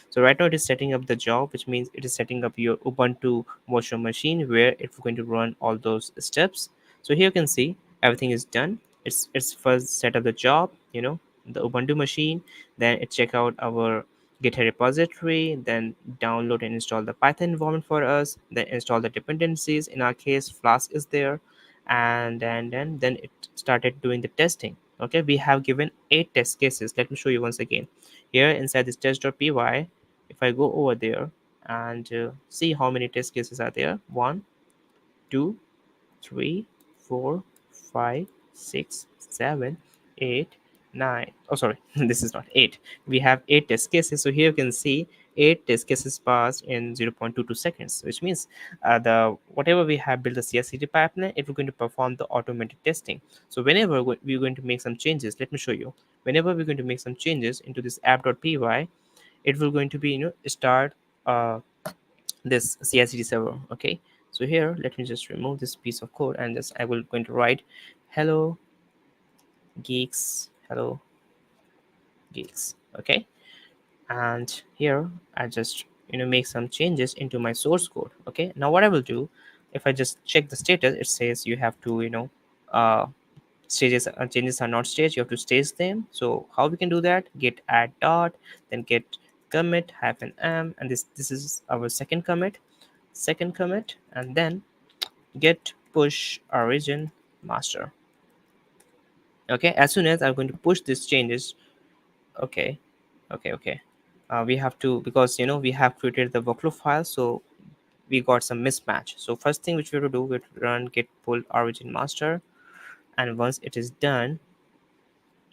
So right now it is setting up the job, which means it is setting up your Ubuntu virtual machine where it's going to run all those steps. So here you can see everything is done. It's first set up the job, the Ubuntu machine, then it check out our GitHub repository, then download and install the Python environment for us, then install the dependencies. In our case, Flask is there, and then it started doing the testing. Okay, we have given 8 test cases. Let me show you once again. Here inside this test.py, if I go over there and see how many test cases are there. 1, 2, 3, 4, 5, 6, 7, 8, 9. Oh, sorry, this is not 8. We have 8 test cases. So here you can see 8 test cases passed in 0.22 seconds, which means the whatever we have built the CI/CD pipeline, it will going to perform the automated testing. So whenever we're going to make some changes, let me show you. Whenever we're going to make some changes into this app.py, it will going to be, start uh, this CI/CD server. Okay, so here let me just remove this piece of code, and just I will going to write hello geeks, hello geeks. Okay, and here I just, make some changes into my source code. Okay, now what I will do, if I just check the status, it says you have to, uh stages changes are not staged, you have to stage them. So how we can do that? Git add dot, then git commit hyphen m, and this is our second commit, and then git push origin master. Okay, as soon as I'm going to push these changes. Okay, okay. We have to, because we have created the workflow file, so we got some mismatch. So first thing which we have to do, we run git pull origin master, and once it is done,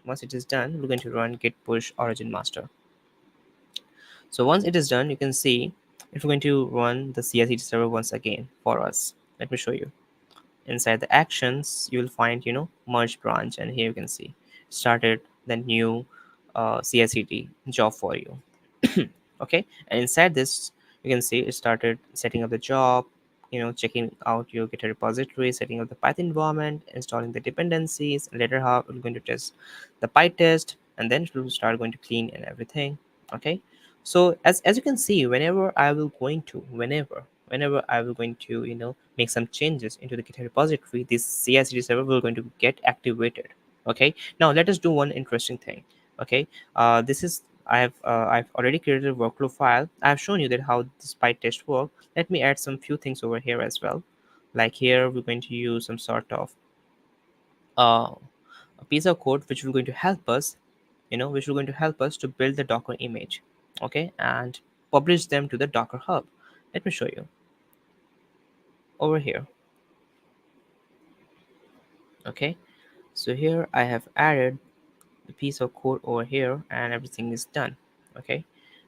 we're going to run git push origin master. So once it is done, you can see if we're going to run the CI/CD server once again for us. Let me show you. Inside the actions, you will find, merge branch, and here you can see started the new CI/CD job for you. Okay, and inside this, you can see it started setting up the job, checking out your GitHub repository, setting up the Python environment, installing the dependencies. Later how we're going to test the PyTest, and then it will start going to clean and everything. Okay, so as you can see, whenever I will going to, make some changes into the GitHub repository, this CI/CD server will going to get activated. Okay, now let us do one interesting thing. Okay, this is I've already created a workflow file. I've shown you that how this PyTest work. Let me add some few things over here as well. Like here, we're going to use some sort of uh, a piece of code which will going to help us, which will going to help us to build the Docker image. Okay, and publish them to the Docker Hub. Let me show you over here. Okay, so here I have added the piece of code over here, and everything is done. Okay,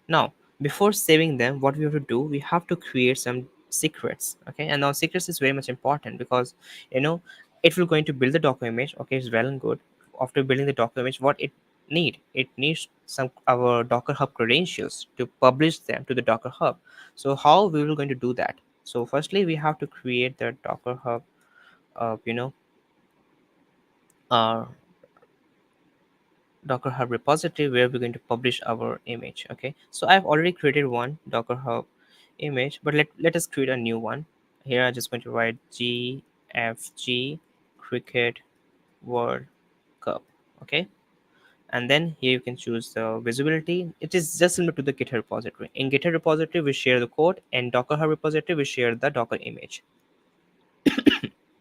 now before saving them, what we have to do, we have to create some secrets. Okay, and now secrets is very much important because you know it will going to build the docker image. Okay, it's well and good. After building the docker image, what it needs some our docker hub credentials to publish them to the docker hub. So how we will going to do that? So firstly we have to create the docker hub, you know uh, docker hub repository where we're going to publish our image. Okay, so I've already created one docker hub image, but let us create a new one. Here I'm just going to write gfg cricket world cup. Okay, and then here you can choose the visibility. It is just similar to the github repository. In github repository we share the code, and docker hub repository we share the docker image.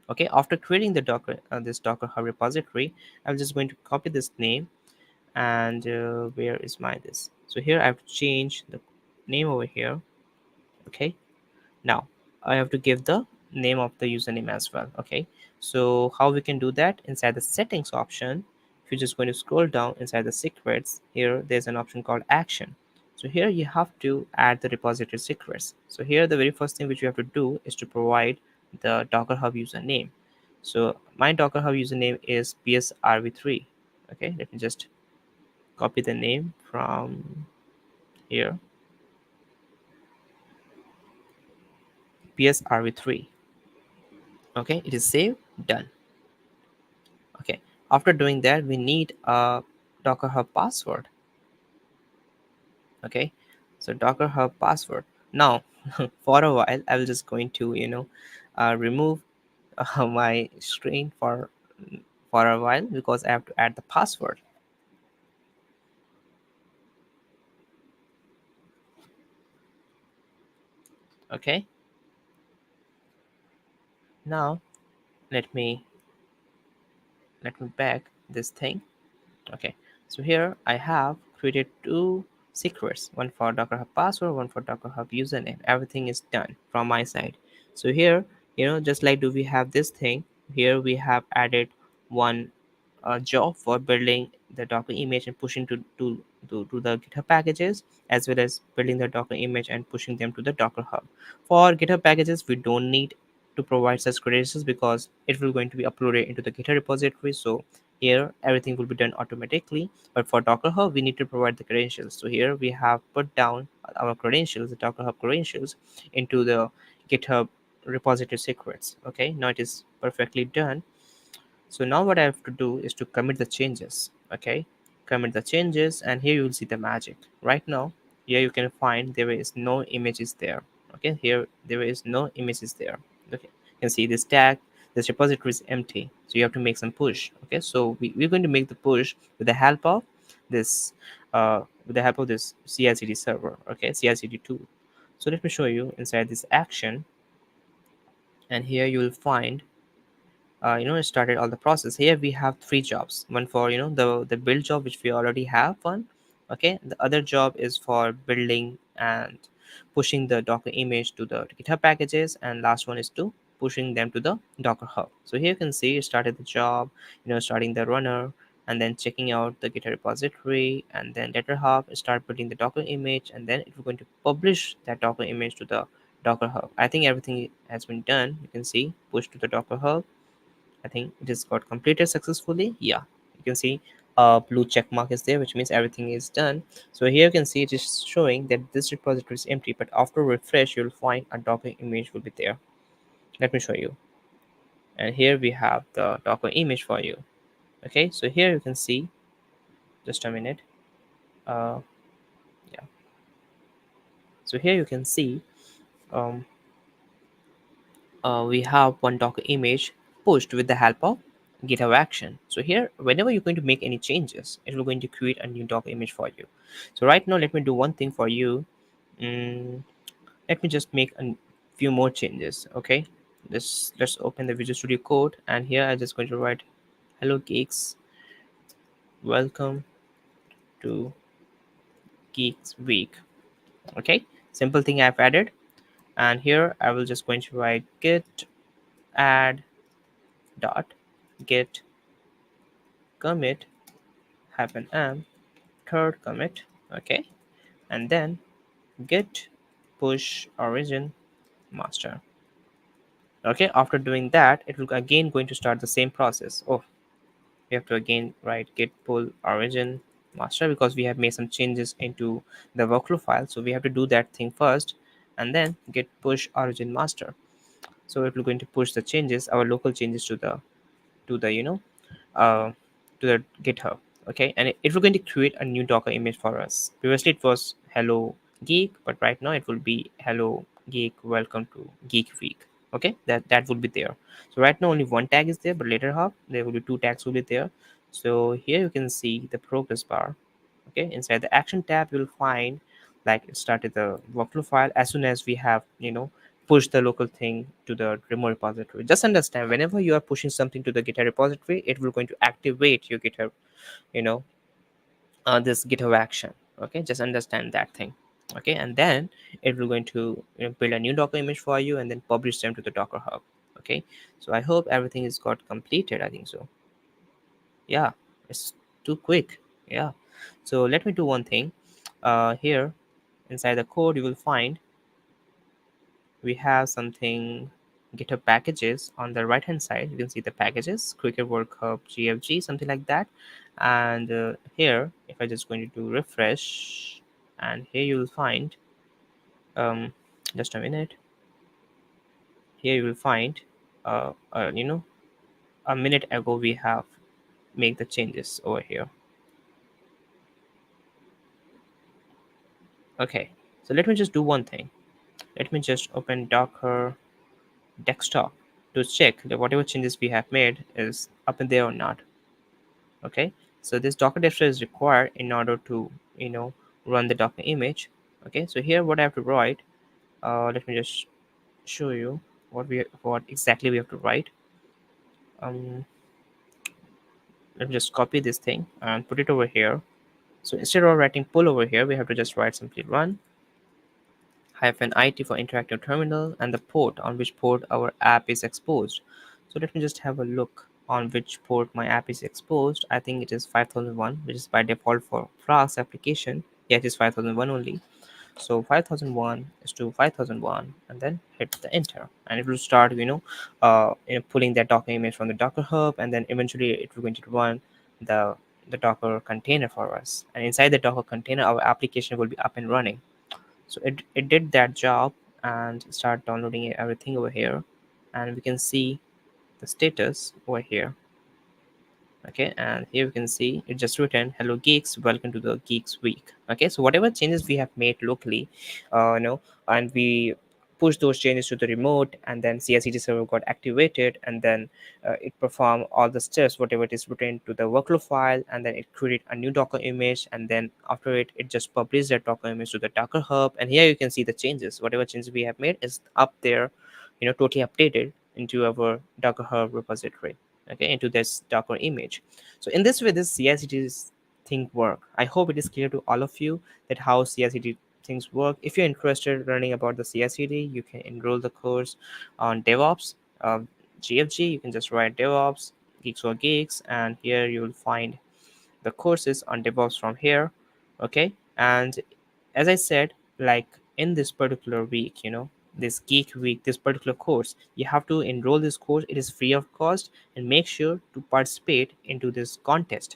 Okay, after creating the docker this docker hub repository, I'm just going to copy this name, and where is my this, so here I have to change the name over here. Okay, now I have to give the name of the username as well. Okay, so how we can do that? Inside the settings option, if you're just going to scroll down inside the secrets, here there's an option called action. So here you have to add the repository secrets. So here the very first thing which you have to do is to provide the docker hub username. So my docker hub username is psrv3. Okay, let me just copy the name from here, psrv3. Okay, it is saved, done. Okay, after doing that we need a docker hub password. Okay, so docker hub password. Now for a while I will just going to remove my screen for a while because I have to add the password. Okay, now let me back this thing. Okay, so here I have created two secrets, one for Docker Hub password, one for Docker Hub username. Everything is done from my side. So here, just like do we have this thing, here we have added one job for building the Docker image and pushing to the GitHub packages, as well as building the Docker image and pushing them to the Docker Hub. For GitHub packages, we don't need to provide such credentials because it will going to be uploaded into the GitHub repository. So here everything will be done automatically, but for Docker Hub we need to provide the credentials. So here we have put down our credentials, the Docker Hub credentials, into the GitHub repository secrets. Okay, now it is perfectly done. So now what I have to do is to commit the changes. Okay, commit the changes, and here you will see the magic. Right now here you can find there is no images there. Okay, here there is no images there. Okay, you can see this tag, this repository is empty, so you have to make some push. Okay, so we're going to make the push with the help of this CI/CD server. Okay, CI/CD tool. So let me show you inside this action, and here you will find it started all the process. Here we have three jobs, one for the build job, which we already have one. Okay, the other job is for building and pushing the Docker image to the GitHub packages, and last one is to pushing them to the Docker Hub. So here you can see it started the job, starting the runner, and then checking out the GitHub repository, and then Docker Hub start building the Docker image, and then it will going to publish that Docker image to the Docker Hub. I think everything has been done. You can see push to the Docker Hub. I think it is got completed successfully. Yeah, you can see a blue check mark is there, which means everything is done. So here you can see it is showing that this repository is empty, but after refresh, you'll find a Docker image will be there. Let me show you. And here we have the Docker image for you. Okay, so here you can see, just a minute. Uh, yeah. So here you can see um, we have one Docker image pushed with the help of GitHub action. So here, whenever you're going to make any changes, it will going to create a new Docker image for you. So right now, let me do one thing for you. Mm, Let me just make a few more changes. Okay, let's open the Visual Studio Code, and here I'm just going to write, "Hello geeks, welcome to Geeks Week." Okay, simple thing I've added, and here I will just going to write git add dot git commit happen am third commit. Okay, and then git push origin master. Okay, after doing that, it will again going to start the same process. Oh, we have to again write git pull origin master because we have made some changes into the workflow file, so we have to do that thing first, and then git push origin master. So it will going to push the changes, our local changes, to the uh, to the GitHub. Okay, and it will going to create a new Docker image for us. Previously it was hello geek, but right now it will be hello geek, welcome to Geek Week. Okay, that would be there. So right now only one tag is there, but later half there will be two tags will be there. So here you can see the progress bar. Okay, inside the action tab you'll find like it started the workflow file as soon as we have push the local thing to the remote repository. Just understand, whenever you are pushing something to the GitHub repository, it will going to activate your GitHub, you know, this GitHub action. Okay, just understand that thing. Okay, and then it will going to build a new Docker image for you and then publish them to the Docker Hub. Okay, so I hope everything is got completed. I think so. Yeah, it's too quick. Yeah, so let me do one thing. Here inside the code, you will find we have something GitHub packages on the right hand side. You can see the packages, Quicker Work Hub, GFG, something like that. And here, if I just going to do refresh, and here you will find, um, just a minute. Here you will find, a minute ago we have make the changes over here. Okay, so let me just do one thing. Let me just open Docker desktop to check that whatever changes we have made is up in there or not. Okay, so this docker desktop is required in order to run the docker image. Okay, so here what I have to write, let me just show you what exactly we have to write. um let me just copy this thing and put it over here. So instead of writing pull over here, we have to just write simply run -it for interactive terminal and the port on which port our app is exposed. So let me just have a look on which port my app is exposed. I think it is 5001, which is by default for Flask application. Yeah, it is 5001 only. So 5001 is to 5001, and then hit the enter, and it will start pulling that Docker image from the Docker Hub, and then eventually it will going to run the the Docker container for us. And inside the Docker container, our application will be up and running. So it did that job and start downloading everything over here, and we can see the status over here. Okay, and here you can see it just written hello geeks, welcome to the Geeks Week. Okay, so whatever changes we have made locally, and we push those changes to the remote, and then CI/CD server got activated, and then it performed all the steps whatever it is written to the workflow file, and then it created a new Docker image, and then after it just published that Docker image to the Docker Hub. And here you can see the changes, whatever changes we have made is up there, totally updated into our Docker Hub repository. Okay, into this Docker image. So in this way, this CI/CD thing work. I hope it is clear to all of you that how CI/CD things work. If you're interested in learning about the CI/CD, you can enroll the course on DevOps, GFG. You can just write DevOps Geeks or Geeks, and here you will find the courses on DevOps from here. Okay, and as I said, like in this particular week, this Geek Week, this particular course, you have to enroll this course. It is free of cost, and make sure to participate into this contest.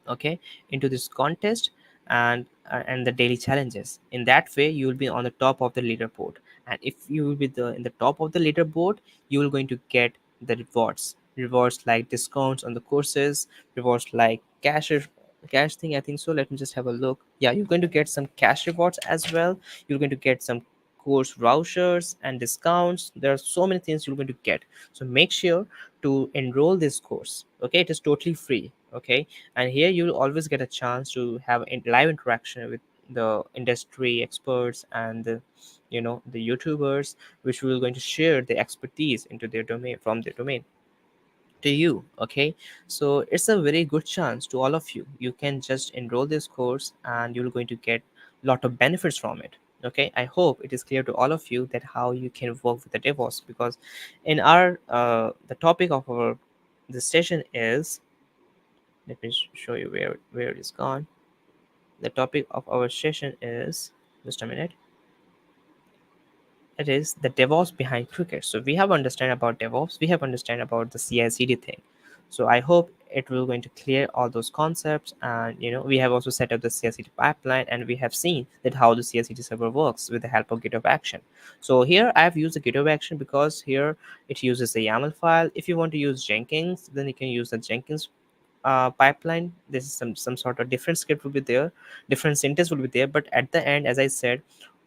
Okay, into this contest, and the daily challenges. In that way you will be on the top of the leaderboard, and if you will be in the top of the leaderboard, you will going to get the rewards like discounts on the courses, rewards like cash thing, I think so. Let me just have a look. Yeah, you're going to get some cash rewards as well. You're going to get some course vouchers and discounts. There are so many things you're going to get. So make sure to enroll this course. Okay, it is totally free. Okay, and here you'll always get a chance to have live interaction with the industry experts and the YouTubers, which will going to share the expertise into their domain, from their domain to you. Okay, so it's a very good chance to all of you. You can just enroll this course and you're going to get a lot of benefits from it. Okay, I hope it is clear to all of you that how you can work with the DevOps, because in our the topic of our this session is, let me show you where it is gone. The topic of our session is Just a minute. It is the DevOps behind cricket. So we have understand about DevOps, we have understand about the CI/CD thing. So I hope it will going to clear all those concepts. And we have also set up the CI/CD pipeline, and we have seen that how the CI/CD server works with the help of GitHub Action. So here I have used the GitHub Action because here it uses a YAML file. If you want to use Jenkins, then you can use the Jenkins pipeline. This is some sort of different script will be there, different syntax will be there, but at the end, as I said,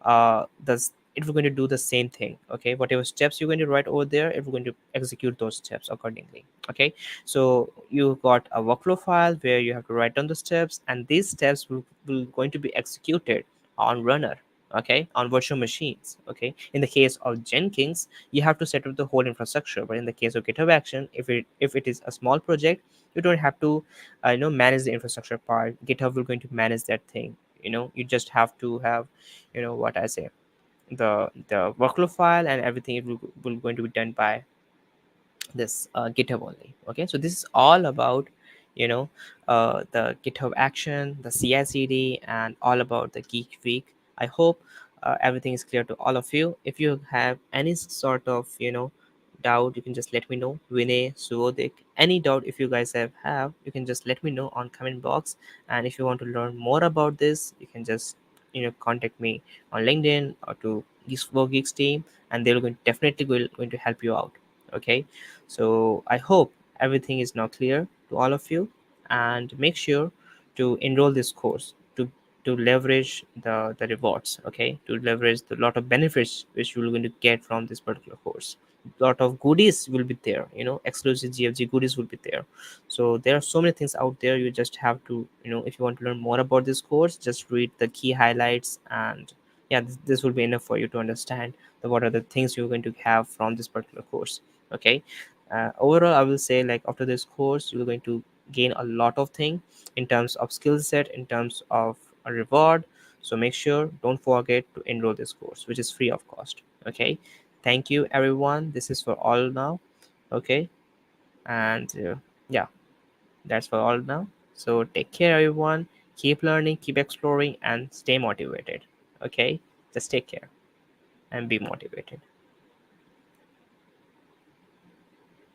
the it will going to do the same thing. Okay, whatever steps you're going to write over there, it will going to execute those steps accordingly. Okay, so you got a workflow file where you have to write down the steps, and these steps will going to be executed on runner. Okay, on virtual machines. Okay, in the case of Jenkins, you have to set up the whole infrastructure, but in the case of GitHub Action, if it is a small project, you don't have to manage the infrastructure part. GitHub will going to manage that thing. You just have to have, what I say, the workflow file, and everything will going to be done by this GitHub only. Okay, so this is all about the GitHub Action, the CI/CD, and all about the Geek Week. I hope everything is clear to all of you. If you have any sort of doubt, you can just let me know. Vinay, Suvodik, any doubt if you guys have, you can just let me know on comment box. And if you want to learn more about this, you can just contact me on LinkedIn or to Geeks for Geeks team, and they're going to help you out. Okay, so I hope everything is now clear to all of you, and make sure to enroll this course to leverage the rewards. Okay, to leverage the lot of benefits which you're going to get from this particular course. Lot of goodies will be there, exclusive GFG goodies will be there. So there are so many things out there. You just have to, if you want to learn more about this course, just read the key highlights, and yeah, this will be enough for you to understand what are the things you're going to have from this particular course. Okay, overall I will say, like, after this course you're going to gain a lot of things in terms of skill set, in terms of a reward. So make sure, don't forget to enroll this course, which is free of cost. Okay, thank you everyone, this is for all now. Okay, and yeah, that's for all now. So take care everyone, keep learning, keep exploring, and stay motivated. Okay, just take care and be motivated.